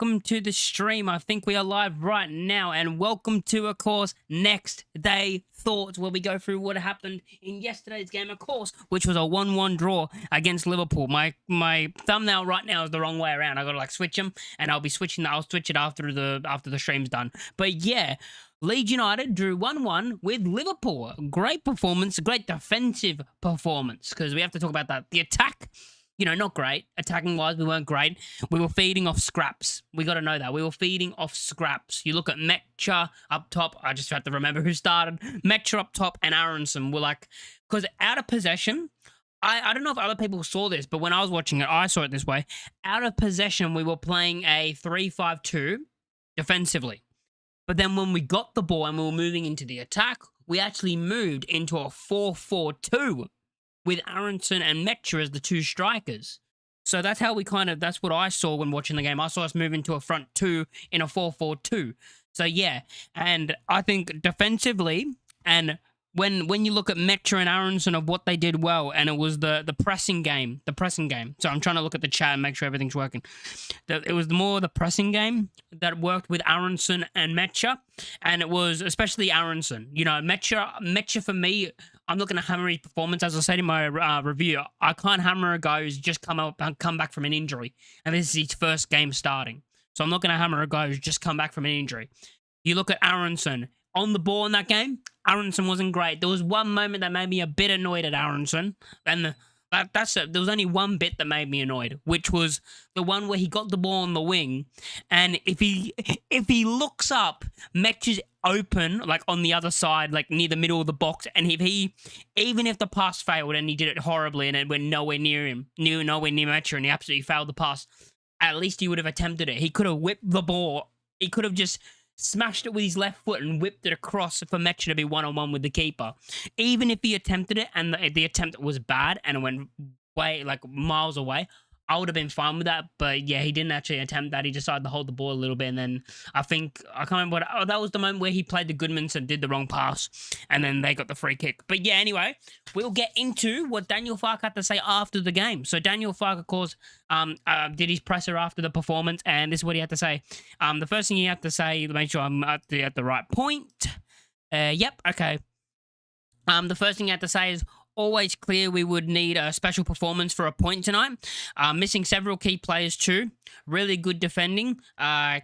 welcome to the stream. I think we are live right now, and welcome to, of course, Next Day Thoughts, where we go through what happened in yesterday's game, of course, which was a 1-1 draw against Liverpool. My thumbnail right now is the wrong way around. I gotta switch them, and I'll switch it after the stream's done. But yeah, Leeds United drew 1-1 with Liverpool. Great performance, great defensive performance, because we have to talk about that. The attack, not great. Attacking-wise, we weren't great. We were feeding off scraps. We got to know that. We were feeding off scraps. You look at Metcha up top. I just have to remember who started. Metcha up top and Aronson were because out of possession, I don't know if other people saw this, but when I was watching it, I saw it this way. Out of possession, we were playing a 3-5-2 defensively. But then when we got the ball and we were moving into the attack, we actually moved into a 4-4-2. With Aronson and Metcha as the two strikers. So that's how that's what I saw when watching the game. I saw us move into a front two in a 4-4-2. So yeah, and I think defensively, and when you look at Metcha and Aronson of what they did well, and it was the pressing game. So I'm trying to look at the chat and make sure everything's working. It was more the pressing game that worked with Aronson and Metcha, and it was especially Aronson. Metcha for me, I'm not going to hammer his performance. As I said in my review, I can't hammer a guy who's just come back from an injury, and this is his first game starting. So I'm not going to hammer a guy who's just come back from an injury. You look at Aronson. On the ball in that game, Aronson wasn't great. There was one moment that made me a bit annoyed at Aronson, and there was only one bit that made me annoyed, which was the one where he got the ball on the wing, and if he looks up, Metcha's open, on the other side, near the middle of the box, and even if the pass failed and he did it horribly and it went nowhere near him, nowhere near Metcha, and he absolutely failed the pass, at least he would have attempted it. He could have whipped the ball. He could have just smashed it with his left foot and whipped it across for Metcha to be one-on-one with the keeper. Even if he attempted it and the attempt was bad and it went way, miles away, I would have been fine with that. But yeah, he didn't actually attempt that. He decided to hold the ball a little bit, and then I can't remember that was the moment where he played the Goodmans and did the wrong pass, and then they got the free kick. But yeah, anyway, we'll get into what Daniel Farke had to say after the game. So Daniel Farke, of course, did his presser after the performance, and this is what he had to say. The first thing he had to say, to make sure I'm at the right point. Yep, okay. The first thing he had to say is, always clear we would need a special performance for a point tonight. Missing several key players too. Really good defending.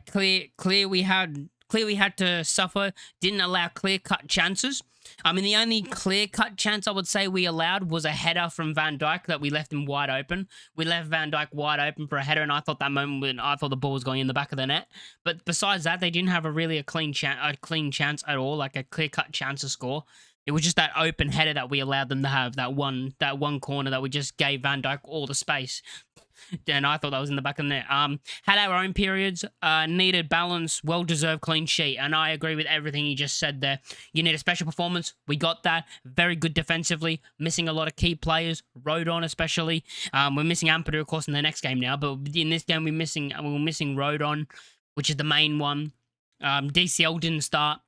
Clear we had to suffer. Didn't allow clear-cut chances. The only clear-cut chance I would say we allowed was a header from Van Dijk that we left him wide open. We left Van Dijk wide open for a header, and I thought that moment when I thought the ball was going in the back of the net. But besides that, they didn't have a clean chance at all, a clear-cut chance to score. It was just that open header that we allowed them to have, that one corner that we just gave Van Dijk all the space. And I thought that was in the back of the net. Had our own periods, needed balance, well-deserved clean sheet. And I agree with everything you just said there. You need a special performance. We got that. Very good defensively. Missing a lot of key players. Rodon especially. We're missing Ampadu, of course, in the next game now. But in this game, we were missing Rodon, which is the main one. DCL didn't start.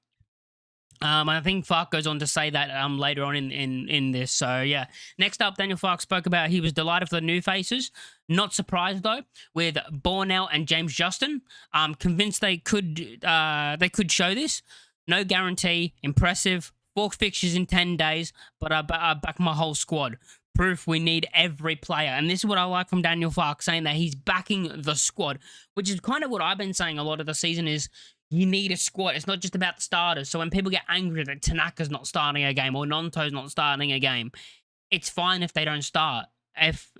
I think Farke goes on to say that later on in this. So, yeah. Next up, Daniel Farke spoke about he was delighted for the new faces. Not surprised, though, with Bornell and James Justin. Convinced they could show this. No guarantee. Impressive. 4 fixtures in 10 days, but I back my whole squad. Proof we need every player. And this is what I like from Daniel Farke, saying that he's backing the squad, which is kind of what I've been saying a lot of the season is, you need a squad. It's not just about the starters. So when people get angry that Tanaka's not starting a game or Nonto's not starting a game, it's fine if they don't start. If,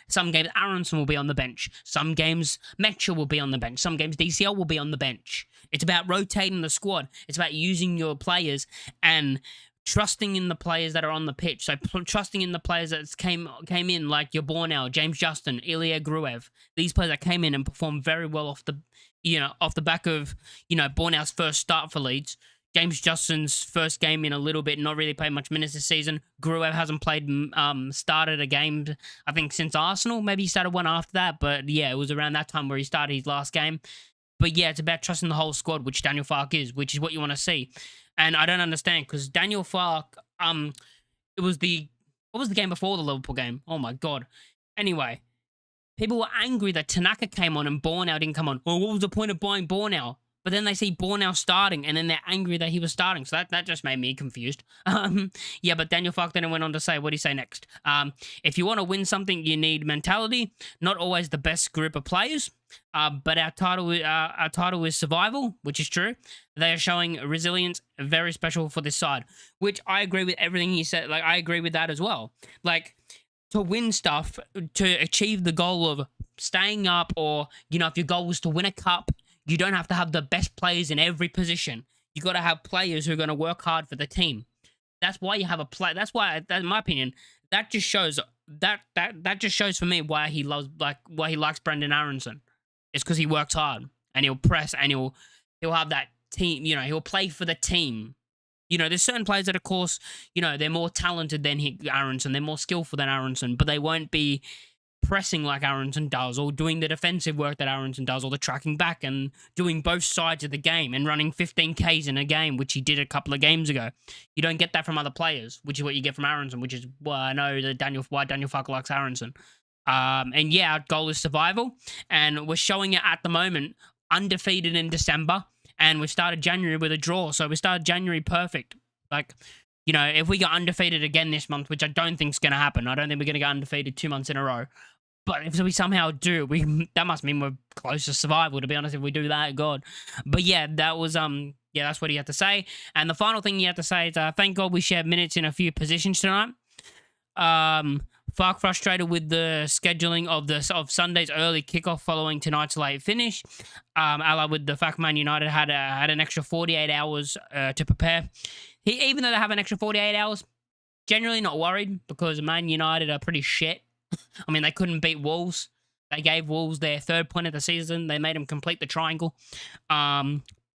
some games Aronson will be on the bench. Some games Metcha will be on the bench. Some games DCL will be on the bench. It's about rotating the squad. It's about using your players and trusting in the players that are on the pitch. So trusting in the players that came in, like your Bornell, James Justin, Ilya Gruev. These players that came in and performed very well off the back of, Bornell's first start for Leeds. James Justin's first game in a little bit, not really played much minutes this season. Gruev hasn't started a game, I think, since Arsenal. Maybe he started one after that, but yeah, it was around that time where he started his last game. But yeah, it's about trusting the whole squad, which Daniel Farke is, which is what you want to see. And I don't understand, because Daniel Farke, what was the game before the Liverpool game? Oh my God. Anyway, people were angry that Tanaka came on and Bornau didn't come on. Oh, what was the point of buying Bornau? But then they see Bornau starting, and then they're angry that he was starting. So that just made me confused. Yeah, but Daniel Fark then went on to say, what do you say next? If you want to win something, you need mentality. Not always the best group of players, but our title is survival, which is true. They are showing resilience, very special for this side, which I agree with everything he said. Like, I agree with that as well. Like, to win stuff, to achieve the goal of staying up, or, you know, if your goal was to win a cup, you don't have to have the best players in every position. You got to have players who are going to work hard for the team. That's why you have a play. That's why, in my opinion, that just shows that just shows for me why he likes Brendan Aronson. It's because he works hard and he'll press and he'll have that team. You know, he'll play for the team. You know, there's certain players that, of course, you know, they're more talented than Aronson. They're more skillful than Aronson, but they won't be pressing like Aronson does, or doing the defensive work that Aronson does, or the tracking back and doing both sides of the game and running 15Ks in a game, which he did a couple of games ago. You don't get that from other players, which is what you get from Aronson, which is why I know that why Daniel Fark likes Aronson. And yeah, our goal is survival, and we're showing it at the moment, undefeated in December, and we started January with a draw, so we started January perfect. Like, you know, if we got undefeated again this month, which I don't think is going to happen, I don't think we're going to get undefeated 2 months in a row. But if we somehow do, that must mean we're close to survival, to be honest, if we do that, God. But yeah, that was, yeah, that's what he had to say. And the final thing he had to say is, thank God we shared minutes in a few positions tonight. Fark frustrated with the scheduling of Sunday's early kickoff following tonight's late finish. Allied with the fact Man United had an extra 48 hours to prepare. Even though they have an extra 48 hours, generally not worried, because Man United are pretty shit. I mean, they couldn't beat Wolves. They gave Wolves their 3rd point of the season. They made them complete the triangle.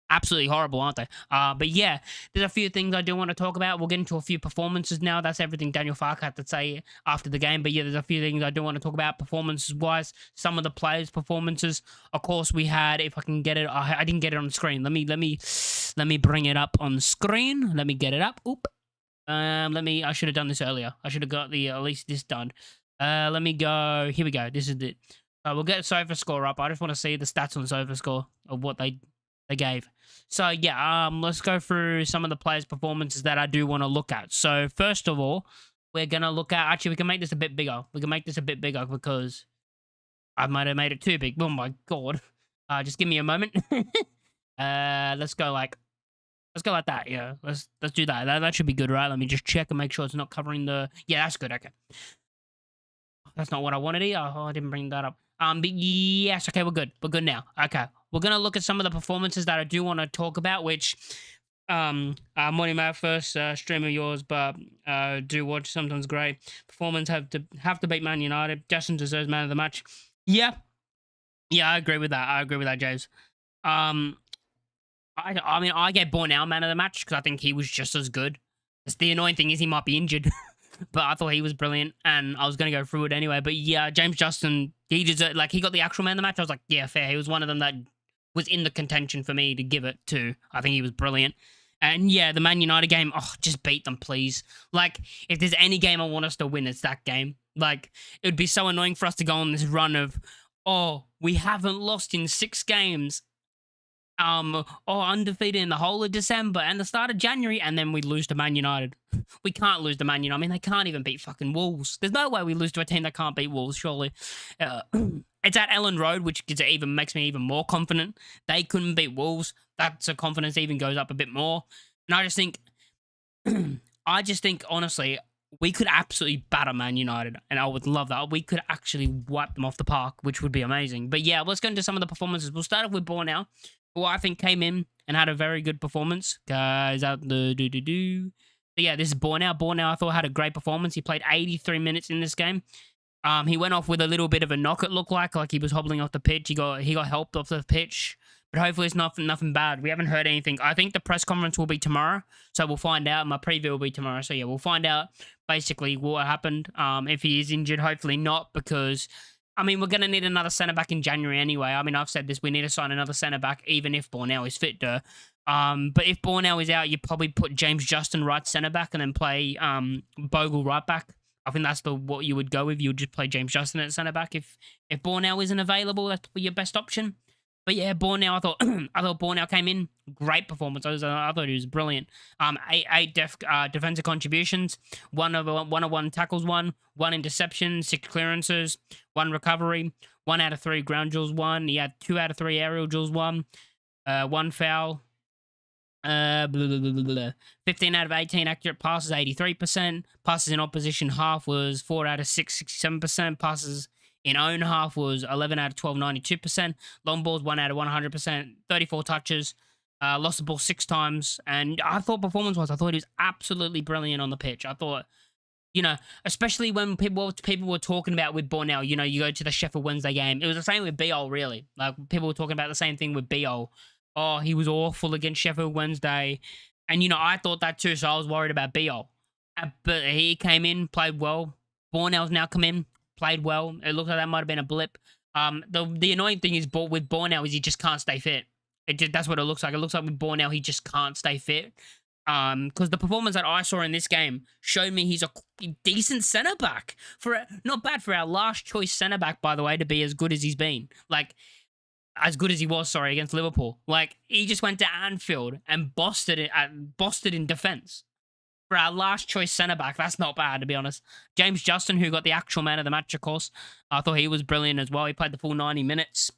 Absolutely horrible, aren't they? But yeah, there's a few things I do want to talk about. We'll get into a few performances now. That's everything Daniel Fark had to say after the game. But yeah, there's a few things I do want to talk about performances-wise. Some of the players' performances. Of course, we had, if I can get it, I didn't get it on screen. Let me bring it up on screen. Let me get it up. Oop. I should have done this earlier. I should have got at least this done. Let me go. Here we go. This is it. We'll get SofaScore up. I just want to see the stats on SofaScore of what they gave. So yeah, let's go through some of the players' performances that I do want to look at. So first of all, we're gonna look at. Actually, we can make this a bit bigger. We can make this a bit bigger because I might have made it too big. Oh my God. Just give me a moment. Let's go like that. Yeah, let's do that. That should be good, right? Let me just check and make sure it's not covering the. Yeah, that's good. Okay. That's not what I wanted here. Oh, I didn't bring that up. But yes, okay, we're good. We're good now. Okay, we're gonna look at some of the performances that I do want to talk about, which, Morning Matt, first stream of yours, but do watch. Sometimes great performance. Have to beat Man United. Justin deserves man of the match. Yeah, I agree with that. James. I mean, I get Bornau man of the match because I think he was just as good. The annoying thing is he might be injured. But I thought he was brilliant, and I was going to go through it anyway. But yeah, James Justin, he got the actual man of the match. I was like, yeah, fair. He was one of them that was in the contention for me to give it to. I think he was brilliant. And yeah, the Man United game, just beat them, please. Like, if there's any game I want us to win, it's that game. Like, it would be so annoying for us to go on this run of, we haven't lost in 6 games. Undefeated in the whole of December and the start of January, and then we lose to Man United. We can't lose to Man United. I mean, they can't even beat fucking Wolves. There's no way we lose to a team that can't beat Wolves, surely. It's at Ellen Road, which makes me even more confident. They couldn't beat Wolves. That's a confidence even goes up a bit more. And I just think, honestly, we could absolutely batter Man United, and I would love that. We could actually wipe them off the park, which would be amazing. But yeah, let's go into some of the performances. We'll start off with Bornau, who I think came in and had a very good performance. Guys, out the do. So yeah, this is Bornau. Bornau, I thought, had a great performance. He played 83 minutes in this game. He went off with a little bit of a knock, it looked like he was hobbling off the pitch. He got helped off the pitch. But hopefully it's nothing bad. We haven't heard anything. I think the press conference will be tomorrow, so we'll find out. My preview will be tomorrow. So yeah, we'll find out basically what happened. If he is injured, hopefully not, because I mean, we're going to need another centre-back in January anyway. I mean, I've said this. We need to sign another centre-back, even if Bornau is fit, But if Bornau is out, you probably put James Justin right centre-back and then play Bogle right back. I think that's what you would go with. You would just play James Justin at centre back if Bornell isn't available. That's probably your best option. But yeah, Bornell, I thought Bornell came in, great performance. I thought he was brilliant. Eight defensive contributions, one tackles, one interception, 6 clearances, 1 recovery, 1 out of 3 ground duels, 1. He had 2 out of 3 aerial duels, 1 foul. 15 out of 18 accurate passes, 83%. Passes in opposition half was 4 out of 6, 67%. Passes in own half was 11 out of 12, 92%. Long balls, 1 out of 100%. 34 touches. Lost the ball 6 times. And I thought performance-wise, I thought he was absolutely brilliant on the pitch. I thought, especially when people were talking about with Bornell, you go to the Sheffield Wednesday game. It was the same with Beal, really. Like, people were talking about the same thing with Beal. Oh, he was awful against Sheffield Wednesday. And, I thought that too, so I was worried about Beal. But he came in, played well. Bornell's now come in, played well. It looked like that might have been a blip. The annoying thing is with Bornell is he just can't stay fit. That's what it looks like. It looks like with Bornell, he just can't stay fit. Because the performance that I saw in this game showed me he's a decent centre-back. Not bad for our last choice centre-back, by the way, to be as good as he's been. Like, as good as he was, against Liverpool. Like, he just went to Anfield and bossed it in defence. For our last choice centre-back, that's not bad, to be honest. James Justin, who got the actual man of the match, of course, I thought he was brilliant as well. He played the full 90 minutes.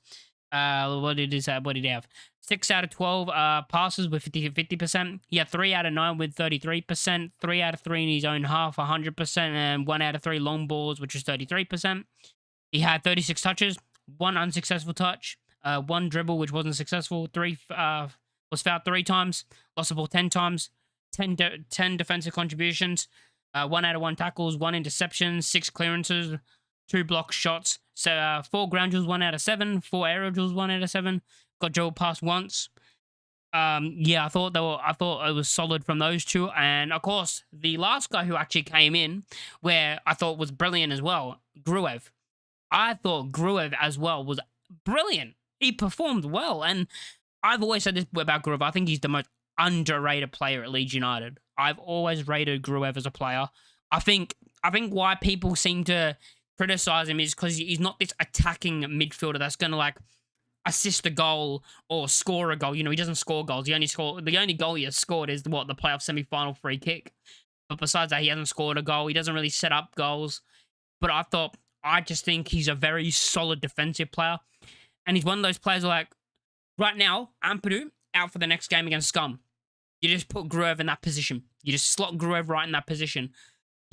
What did he have? 6 out of 12 passes with 50%. He had 3 out of 9 with 33%. 3 out of 3 in his own half, 100%. And 1 out of 3 long balls, which is 33%. He had 36 touches, 1 unsuccessful touch. 1 dribble, which wasn't successful. 3 was fouled 3 times. Lost the ball 10 times. 10 defensive contributions. 1 out of 1 tackles. 1 interception. 6 clearances. 2 block shots. So 4 ground duels, 1 out of 7. 4 aerial duels, 1 out of 7. Got dribbled past once. Yeah, I thought it was solid from those 2. And of course, the last guy who actually came in, where I thought was brilliant as well, Gruev. I thought Gruev as well was brilliant. He performed well, and I've always said this about Gruev. I think he's the most underrated player at Leeds United. I've always rated Gruev as a player. I think why people seem to criticize him is because he's not this attacking midfielder that's going to assist a goal or score a goal. He doesn't score goals. The only goal he has scored is the playoff semi-final free kick. But besides that, he hasn't scored a goal. He doesn't really set up goals. But I just think he's a very solid defensive player. And he's one of those players right now, Ampadu out for the next game against Scum. You just put Gruev in that position. You just slot Gruev right in that position.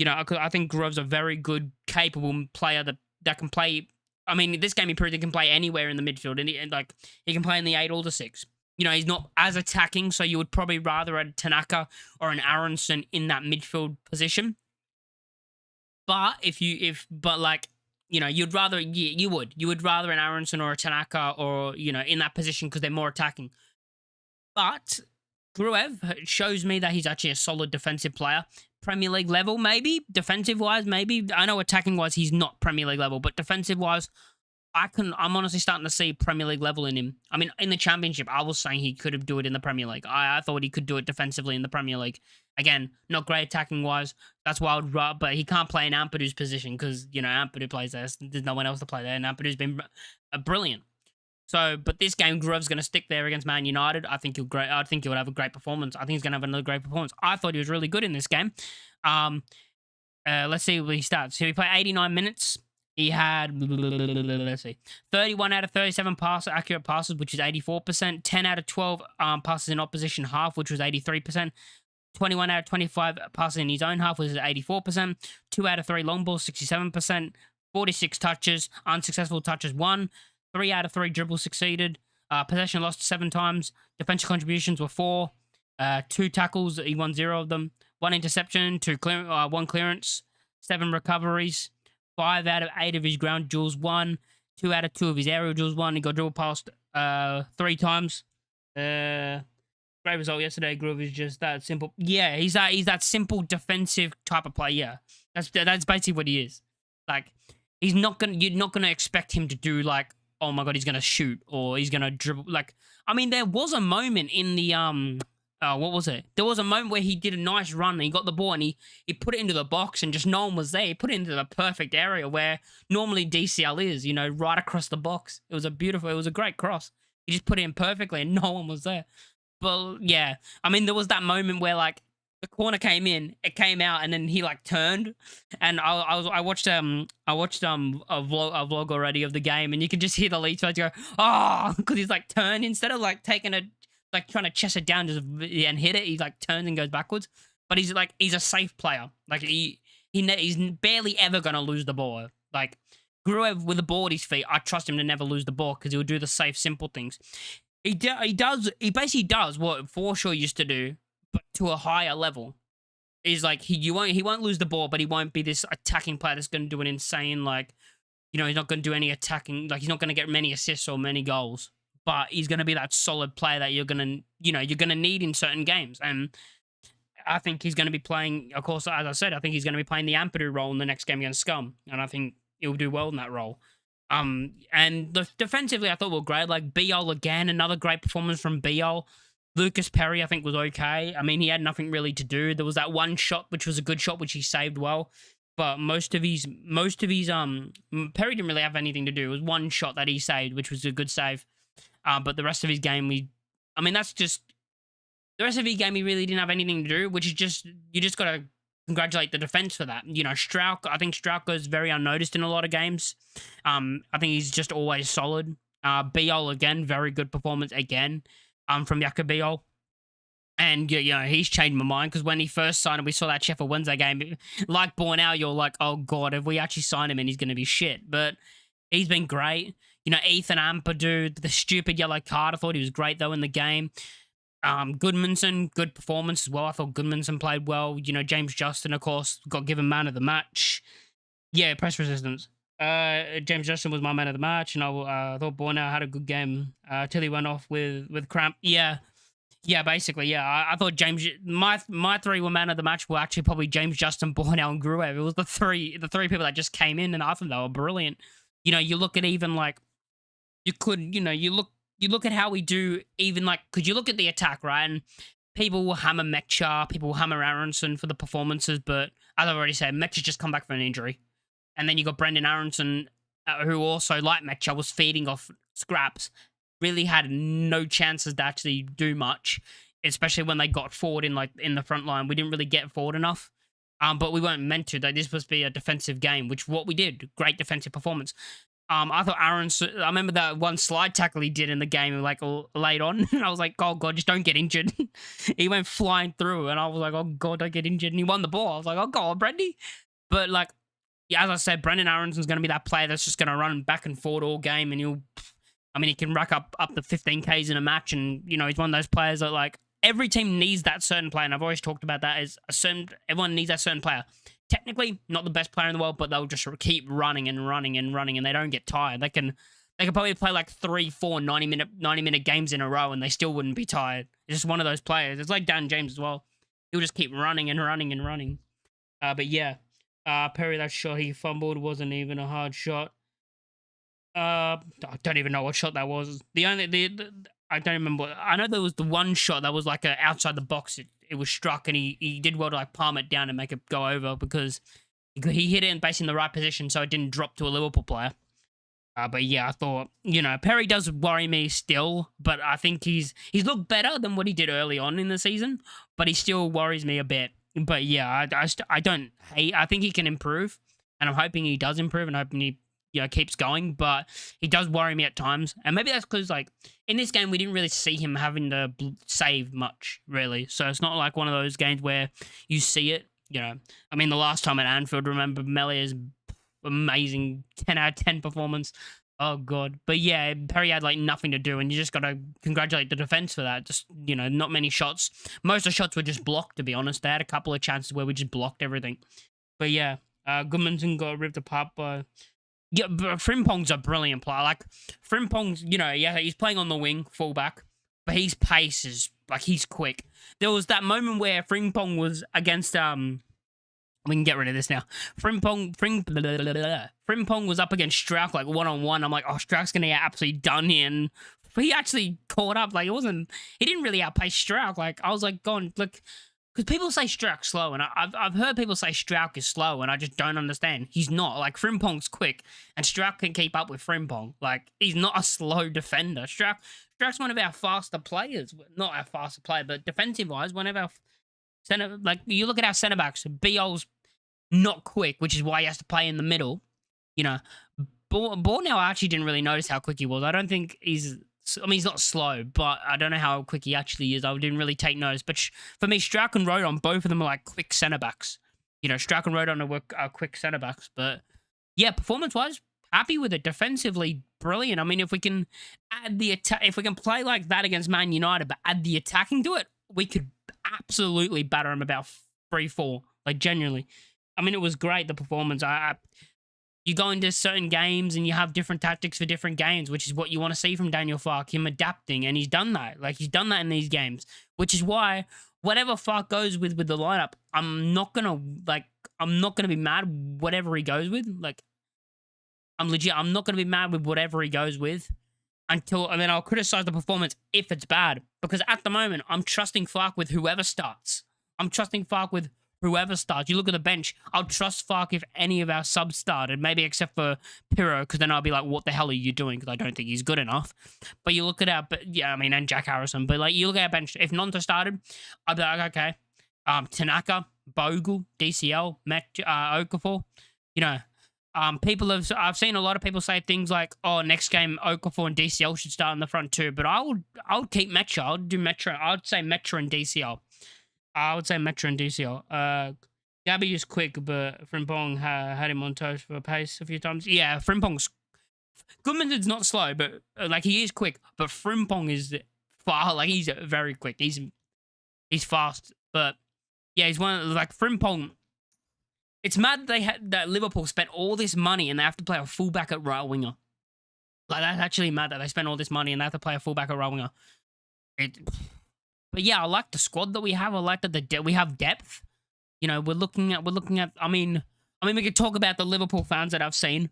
I think Gruev's a very good, capable player that can play. I mean, this game he proved he can play anywhere in the midfield. And he can play in the 8 or the 6. He's not as attacking, so you would probably rather a Tanaka or an Aronson in that midfield position. But you'd rather, you would rather an Aronson or a Tanaka or, in that position because they're more attacking. But Gruev shows me that he's actually a solid defensive player. Premier League level, maybe. Defensive-wise, maybe. I know attacking-wise he's not Premier League level, but defensive-wise, I'm honestly starting to see Premier League level in him. I mean, in the Championship, I was saying he could do it in the Premier League. I thought he could do it defensively in the Premier League. Again, not great attacking-wise. That's why I would rather, but he can't play in Ampadu's position because, Ampadu plays there. There's no one else to play there, and Ampadu's been brilliant. So, but this game, Gruev's going to stick there against Man United. I think he'll have a great performance. I think he's going to have another great performance. I thought he was really good in this game. Let's see where he starts. So he played 89 minutes. He had, 31 out of 37 accurate passes, which is 84%. 10 out of 12 passes in opposition half, which was 83%. 21 out of 25 passes in his own half, which is 84%. 2 out of 3 long balls, 67%. 46 touches, unsuccessful touches 1. 3 out of 3 dribbles succeeded. Possession lost 7 times. Defensive contributions were 4. 2 tackles, he won 0 of them. 1 interception, 1 clearance. 7 recoveries. 5 out of 8 of his ground duels 1. 2 out of 2 of his aerial duels 1. He got dribbled past 3 times. Great result yesterday. Groove is just that simple. Yeah, he's that simple defensive type of player. Yeah, that's basically what he is. You're not gonna expect him to do oh my god, he's gonna shoot or he's gonna dribble. I mean, there was a moment in the what was it? There was a moment where he did a nice run and he got the ball and he put it into the box and just no one was there. He put it into the perfect area where normally DCL is, right across the box. It was a great cross. He just put it in perfectly and no one was there. But yeah, I mean, there was that moment where like the corner came in, it came out, and then he like turned, and I watched a vlog already of the game, and you can just hear the Leeds fans go, oh, because he's like turned instead of like taking it, like trying to chest it down and hit it, he like turns and goes backwards. But he's a safe player. Like he's barely ever gonna lose the ball. Like Gruev with the ball at his feet, I trust him to never lose the ball because he'll do the safe, simple things. He basically does what Forshaw used to do, but to a higher level. Is like he won't lose the ball, but he won't be this attacking player that's going to do an insane, like, he's not going to do any attacking, like he's not going to get many assists or many goals, but he's going to be that solid player that you're going to need in certain games. And I think he's going to be playing, of course, as I said, I think he's going to be playing the Ampadu role in the next game against Scum, and I think he'll do well in that role. And defensively, I thought we were great. Like Biol again, another great performance from Biol. Lucas Perry, I think, was okay. I mean, he had nothing really to do. There was that one shot, which was a good shot, which he saved well. But most of his Perry didn't really have anything to do. It was one shot that he saved, which was a good save. But the rest of his game, the rest of his game, he really didn't have anything to do, which is just, you just got to congratulate the defense for that. Strauch, I think Strauch goes very unnoticed in a lot of games. I think he's just always solid. Biol, again, very good performance again. From Jacobiol. And, he's changed my mind because when he first signed him, we saw that Sheffield Wednesday game. Like Bornau, you're like, oh, God, if we actually sign him and he's going to be shit. But he's been great. Ethan Ampadu, the stupid yellow card, I thought he was great, though, in the game. Goodmanson, good performance as well. I thought Goodmanson played well. James Justin, of course, got given man of the match. Yeah, press resistance. James Justin was my man of the match, and I thought Bornau had a good game till he went off with cramp. Yeah, basically, yeah. I thought my three were man of the match were actually probably James Justin, Bornau, and Gruev. It was the three people that just came in, and I thought they were brilliant. You look at even like you look at how we do even like because you look at the attack, right, and people will hammer Mekcha, people will hammer Aronson for the performances, but as I've already said, Mekcha's just come back from an injury. And then you got Brendan Aronson, who also, like Mekcha, was feeding off scraps. Really had no chances to actually do much, especially when they got forward in the front line. We didn't really get forward enough, but we weren't meant to. This must be a defensive game, which what we did. Great defensive performance. I thought Aronson. I remember that one slide tackle he did in the game, like late on. And I was like, oh God, just don't get injured. He went flying through, and I was like, oh God, don't get injured. And he won the ball. I was like, oh God, Brendy. But like. Yeah, as I said, Brendan Aronson's going to be that player that's just going to run back and forward all game, and he can rack up to 15Ks in a match, and, he's one of those players that, like, every team needs that certain player, and I've always talked about that, everyone needs that certain player. Technically, not the best player in the world, but they'll just keep running and running and running, and they don't get tired. They can probably play, like, 3-4 90-minute games in a row, and they still wouldn't be tired. It's just one of those players. It's like Dan James as well. He'll just keep running and running and running. But, yeah. Perry, that shot he fumbled wasn't even a hard shot. I don't even know what shot that was. I don't remember. I know there was the one shot that was like outside the box. It was struck, and he did well to like palm it down and make it go over because he hit it basically in the right position, so it didn't drop to a Liverpool player. But yeah, I thought Perry does worry me still, but I think he's looked better than what he did early on in the season, but he still worries me a bit. But yeah, I don't hate. I think he can improve, and I'm hoping he does improve, and hoping he keeps going. But he does worry me at times, and maybe that's because like in this game we didn't really see him having to save much, really. So it's not like one of those games where you see it. I mean, the last time at Anfield, remember Melia's amazing 10 out of 10 performance. Oh God. But yeah, Perry had like nothing to do, and you just got to congratulate the defense for that. Just, not many shots. Most of the shots were just blocked, to be honest. They had a couple of chances where we just blocked everything. But yeah, Goodmanson got ripped apart by... Yeah, but Frimpong's a brilliant player. Like, Frimpong's, he's playing on the wing, fullback, but his pace is, like, he's quick. There was that moment where Frimpong was against, we can get rid of this now. Frimpong was up against Strauch like one-on-one. I'm like, oh, Strauch's going to get absolutely done here. And he actually caught up. Like, he didn't really outpace Strauch. Like, I was like, going, look, because people say Strauch's slow, and I've heard people say Strauch is slow, and I just don't understand. He's not. Like, Frimpong's quick, and Strauch can keep up with Frimpong. Like, he's not a slow defender. Strauch's one of our faster players. Not our faster player, but defensive-wise, one of our center. Like, you look at our centre-backs, Biol's not quick, which is why he has to play in the middle. You know, Bornell, I actually didn't really notice how quick he was. I don't think he's not slow, but I don't know how quick he actually is. I didn't really take notice. But for me, Strauch and Rodon, both of them are like quick centre-backs. You know, Strauch and Rodon are quick centre-backs. But yeah, performance-wise, happy with it. Defensively, brilliant. I mean, if we can add the attack, if we can play like that against Man United, but add the attacking to it, we could absolutely batter him about 3-4. Like, genuinely. I mean, it was great, the performance. You go into certain games and you have different tactics for different games, which is what you want to see from Daniel Farke, him adapting, and he's done that. Like, he's done that in these games, which is why whatever Farke goes with the lineup, I'm not gonna be mad whatever he goes with. Like, I'm not gonna be mad with whatever he goes with and then I'll criticize the performance if it's bad, because at the moment I'm trusting Farke with whoever starts. You look at the bench, I'll trust Farke if any of our subs started, maybe except for Pirro, because then I'll be like, what the hell are you doing? Because I don't think he's good enough. But you look at and Jack Harrison, but like, you look at our bench, if Nonta started, I'd be like, okay, Tanaka, Bogle, DCL, Okafor, you know, I've seen a lot of people say things like, oh, next game Okafor and DCL should start in the front too, but I would keep Metro. I'd say Metro and DCL. Gabby is quick, but Frimpong had him on toast for pace a few times. Yeah, Frimpong's... Goodman's not slow, but like, he is quick, but Frimpong is he's very quick. He's fast, but yeah, he's one of, like, Frimpong... It's mad that Liverpool spent all this money and they have to play a fullback at right winger. Like, that's actually mad that they spent all this money and they have to play a fullback at right winger. But yeah, I like the squad that we have. I like that we have depth. You know, we're looking at. I mean, we could talk about the Liverpool fans that I've seen.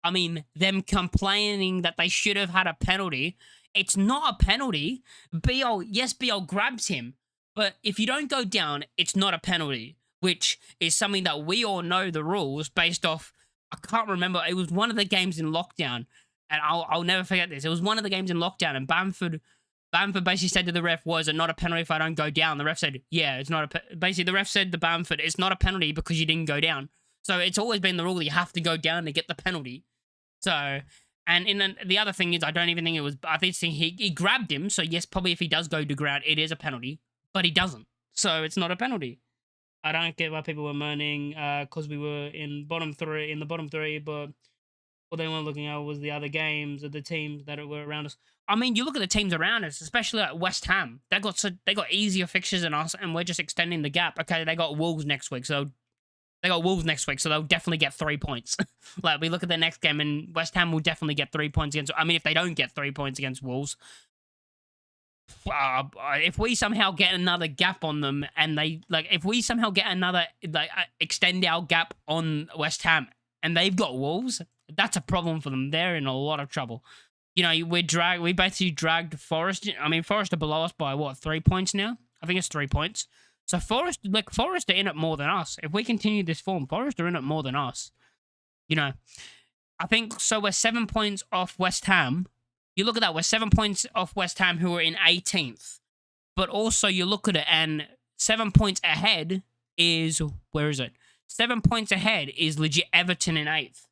I mean, them complaining that they should have had a penalty. It's not a penalty. BL grabs him, but if you don't go down, it's not a penalty, which is something that we all know the rules based off. I can't remember. It was one of the games in lockdown, and I'll never forget this. It was one of the games in lockdown, and Bamford basically said to the ref, was it not a penalty if I don't go down? The ref said, yeah, it's not basically, the ref said to Bamford, it's not a penalty because you didn't go down. So it's always been the rule that you have to go down to get the penalty. So, and the other thing is, I don't even think it was, I think he grabbed him. So yes, probably if he does go to ground, it is a penalty, but he doesn't. So it's not a penalty. I don't get why people were moaning because we were in the bottom three, but what they weren't looking at was the other games of the teams that were around us. I mean, you look at the teams around us, especially like West Ham. They got easier fixtures than us, and we're just extending the gap. Okay, they got Wolves next week, so they'll definitely get 3 points. Like, we look at the next game, and West Ham will definitely get 3 points against. I mean, if they don't get 3 points against Wolves, if we somehow get another gap on them, and if we somehow get another extend our gap on West Ham, and they've got Wolves, that's a problem for them. They're in a lot of trouble. You know, we basically dragged Forest. I mean, Forest are below us by what, 3 points now? I think it's 3 points. So Forest are in it more than us. If we continue this form, Forest are in it more than us. You know, I think so. We're 7 points off West Ham. You look at that. We're 7 points off West Ham, who are in 18th. But also, you look at it, and 7 points ahead is, where is it? 7 points ahead is legit Everton in 8th.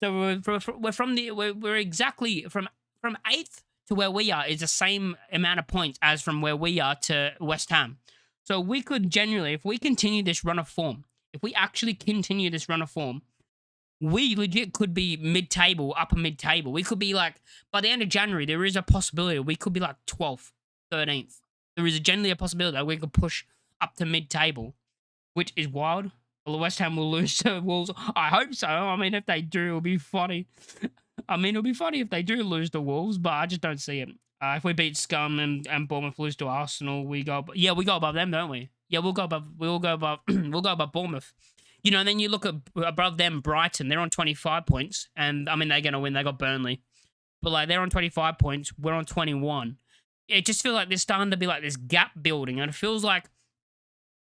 So we're exactly from 8th to where we are is the same amount of points as from where we are to West Ham. So we could genuinely, if we continue this run of form, we legit could be mid-table, upper mid-table. We could be like, by the end of January, there is a possibility we could be like 12th, 13th. There is generally a possibility that we could push up to mid-table, which is wild. West Ham will lose to Wolves. I hope so. I mean, if they do, it'll be funny. I mean, it'll be funny if they do lose to Wolves, but I just don't see it. If we beat Scum and Bournemouth lose to Arsenal, we go above them, don't we? Yeah, we'll go above Bournemouth. You know, and then you look at above them, Brighton. They're on 25 points, and I mean, they're going to win. They got Burnley. but like they're on 25 points, we're on 21. It just feels like there's starting to be like this gap building, and it feels like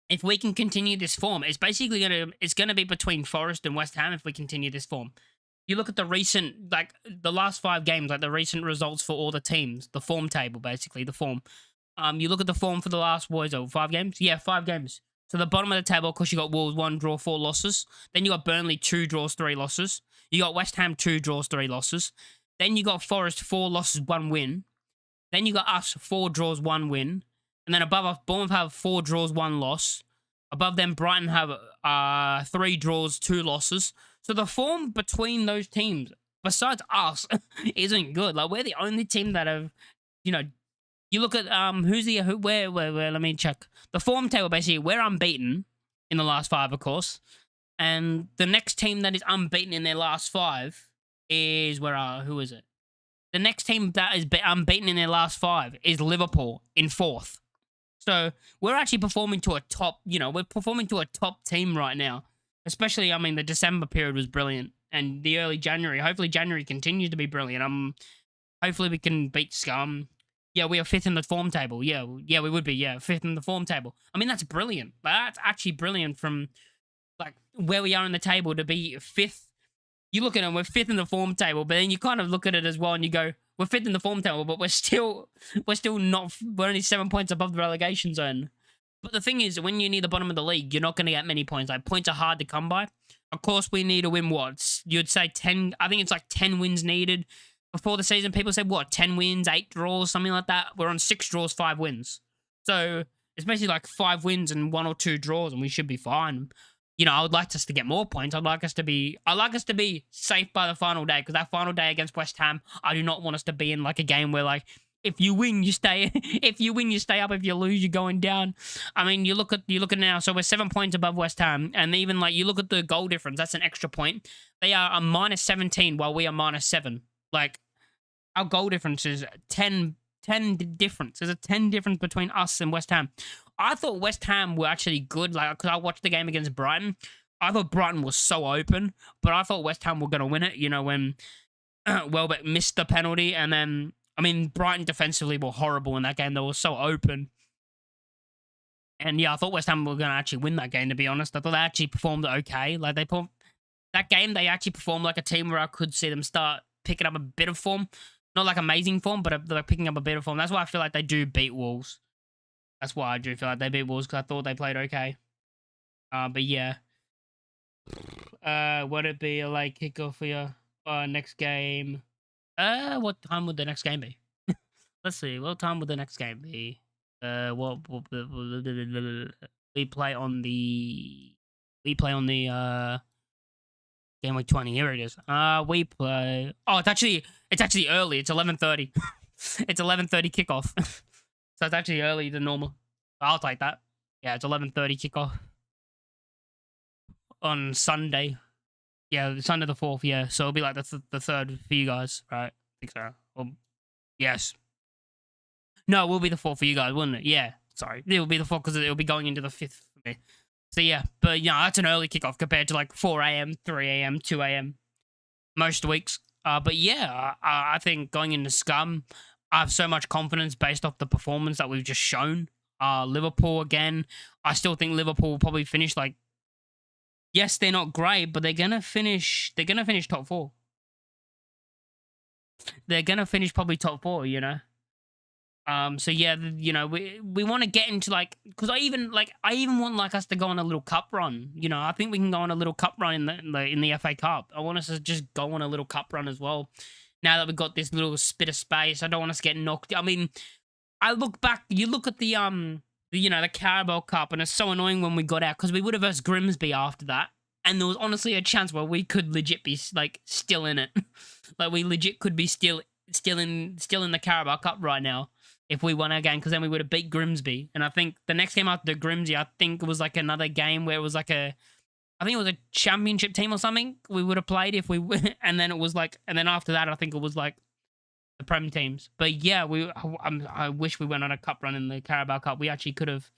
if we can continue this form, it's gonna be between Forest and West Ham if we continue this form. You look at the recent, like the last 5 games, like the recent results for all the teams, the form table, basically the form. You look at the form for the last, what is it, 5 games? Yeah, 5 games. So the bottom of the table, of course, you got Wolves 1 draw 4 losses. Then you got Burnley 2 draws 3 losses. You got West Ham 2 draws 3 losses. Then you got Forest 4 losses 1 win. Then you got us 4 draws 1 win. And then above us, Bournemouth have 4 draws 1 loss. Above them, Brighton have 3 draws 2 losses. So the form between those teams, besides us, isn't good. Like we're the only team that have, you know, you look at where let me check. The form table, basically, we're unbeaten in the last 5, of course. And the next team that is unbeaten in their last 5 is who is it? The next team that is unbeaten in their last 5 is Liverpool in 4th. So we're actually performing to a top, we're performing to a top team right now. Especially, I mean, the December period was brilliant. And the early January, hopefully January continues to be brilliant. Hopefully we can beat Scum. Yeah, we are 5th in the form table. Yeah, we would be, 5th in the form table. I mean, that's brilliant. That's actually brilliant from, like, where we are in the table to be 5th. You look at it, we're 5th in the form table, but then you kind of look at it as well and you go, we're 5th in the form table, but we're only 7 points above the relegation zone. But the thing is, when you're near the bottom of the league, you're not going to get many points. Like, points are hard to come by. Of course, we need to win what? You'd say 10, I think it's like 10 wins needed. Before the season, people said, 10 wins, 8 draws, something like that. We're on 6 draws, 5 wins. So, it's basically like 5 wins and 1 or 2 draws, and we should be fine. I would like us to get more points. I'd like us to be safe by the final day, because that final day against West Ham, I do not want us to be in like a game where like, if you win, you stay. If you win, you stay up. If you lose, you're going down. I mean, you look at now. So we're 7 points above West Ham, and even like you look at the goal difference. That's an extra point. They are a -17, while we are -7. Like our goal difference is 10 difference. There's a 10 difference between us and West Ham. I thought West Ham were actually good. Like because I watched the game against Brighton. I thought Brighton was so open, but I thought West Ham were going to win it. When Welbeck missed the penalty, and then. I mean, Brighton defensively were horrible in that game. They were so open. And yeah, I thought West Ham were going to actually win that game, to be honest. I thought they actually performed okay. Like, that game, they actually performed like a team where I could see them start picking up a bit of form. Not like amazing form, but they're picking up a bit of form. That's why I feel like they do beat Wolves. That's why I do feel like they beat Wolves, because I thought they played okay. But yeah. Would it be a late kickoff for your next game? What time would the next game be? Let's see. What time would the next game be? We play on the game week 20. Here it is. We play. Oh, it's actually early. It's 11:30. It's 11:30 kickoff. So it's actually early than normal. I'll take that. Yeah, it's 11:30 kickoff on Sunday. Yeah, Sunday the 4th, yeah. So it'll be like the 3rd for you guys, right? I think so. Well, yes. No, it will be the 4th for you guys, wouldn't it? Yeah. Sorry. It will be the 4th because it'll be going into the 5th for me. So yeah, but that's an early kickoff compared to like 4 a.m., 3 a.m., 2 a.m. most weeks. But yeah, I think going into Scum, I have so much confidence based off the performance that we've just shown. Liverpool again. I still think Liverpool will probably finish like. Yes, they're not great, but they're gonna finish. They're gonna finish top 4. They're gonna finish probably top 4. So yeah, we want to get into like, because I even want like us to go on a little cup run. I think we can go on a little cup run in the FA Cup. I want us to just go on a little cup run as well. Now that we've got this little bit of space, I don't want us to get knocked. I mean, I look back. You look at the Carabao Cup, and it's so annoying when we got out because we would have versed Grimsby after that, and there was honestly a chance where we could legit be like still in it, like we legit could be still in the Carabao Cup right now if we won our game, because then we would have beat Grimsby. And I think the next game after Grimsby, I think it was like another game where it was like I think it was a championship team or something we would have played if we and then it was like, and then after that I think it was like the Prem teams. But yeah, I wish we went on a cup run in the Carabao Cup. We actually could have.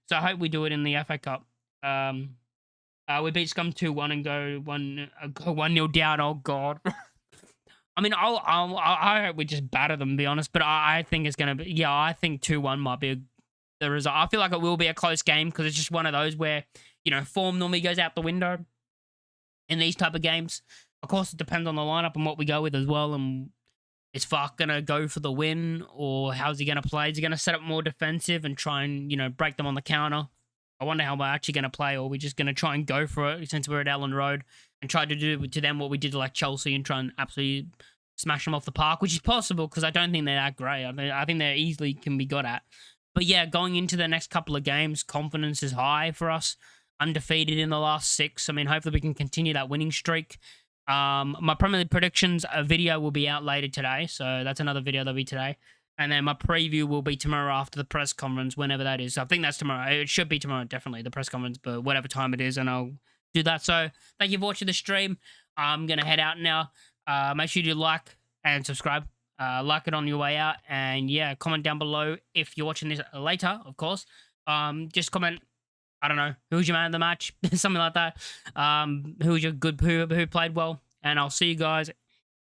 So I hope we do it in the FA Cup. We beat Scum 2-1 and go 1-0 down. Oh god. I mean, I hope we just batter them, to be honest. But I think it's going to be, yeah, I think 2-1 might be the result. I feel like it will be a close game because it's just one of those where, form normally goes out the window in these type of games. Of course, it depends on the lineup and what we go with as well. And is Fark going to go for the win, or how's he going to play? Is he going to set up more defensive and try and, break them on the counter? I wonder how we're actually going to play, or are we just going to try and go for it since we're at Ellen Road and try to do to them what we did to like Chelsea and try and absolutely smash them off the park, which is possible because I don't think they're that great. I think they easily can be got at. But yeah, going into the next couple of games, confidence is high for us. Undefeated in the last 6. I mean, hopefully we can continue that winning streak. My Premier League predictions video will be out later today, so that's another video that'll be today. And then my preview will be tomorrow after the press conference, whenever that is. So I think that's tomorrow. It should be tomorrow, definitely, the press conference, but whatever time it is, and I'll do that. So thank you for watching the stream. I'm going to head out now. Make sure you like and subscribe. Like it on your way out. And yeah, comment down below if you're watching this later, of course. Just comment, I don't know, who's your man of the match? Something like that. Who was your who played well? And I'll see you guys